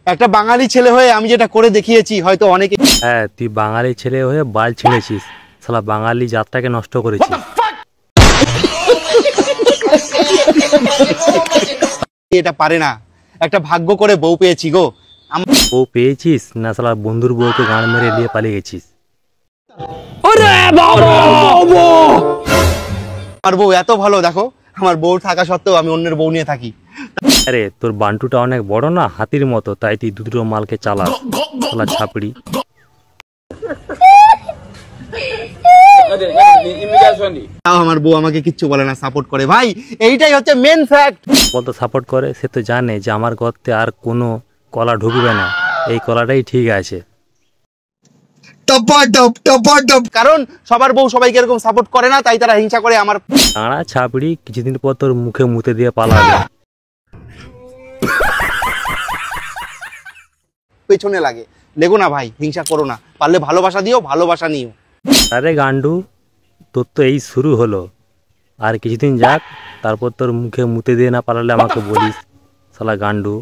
একটা বাঙালি ছেলে হয়ে আমি যেটা করে দেখিয়েছি হয়তো অনেকে। হ্যাঁ, তুই বাঙালি ছেলে হয়ে বাল ছিঁড়েছিস, শালা বাঙালি জাতটাকে নষ্ট করেছিস। এটা পারে না, একটা ভাগ্য করে বউ পেয়েছি গো। বউ পেয়েছিস না শালা বন্ধুর বউকে গান মেরে নিয়ে পালিয়ে গেছিস? আমার বউ এত ভালো, দেখো আমার বউ থাকা সত্ত্বেও আমি অন্যের বউ নিয়ে থাকি। আরে তোর বান্টুটা অনেক বড় না, হাতির মতো, তাই তুই দুটো মালকে চালাস, শালা ছাপড়ি। তাও আমার বউ আমাকে কিচ্ছু বলে না, সাপোর্ট করে। ভাই এইটাই হচ্ছে মেন ফ্যাক্ট। বলতো সাপোর্ট করে, সে তো জানে যে আমার গর্তে আর কোনো কলা ঢুকবে না, এই কলাটাই ঠিক আছে। কারণ সবার বউ সবাইকে এরকম সাপোর্ট করে না, তাই তারা হিংসা করে আমার। তাঁরা ছাপড়ি, কিছুদিন পর তোর মুখে মুতে দিয়ে পালাবে। পেছনে লাগে, লেগো না ভাই, হিংসা করো না, পারলে ভালোবাসা দিও, ভালোবাসা নিও। আরে গান্ডু, তোর তো এই শুরু হলো, আর কিছুদিন যাক, তারপর তোর মুখে মুতে দিয়ে না পালালে আমাকে বলিস, শালা গান্ডু।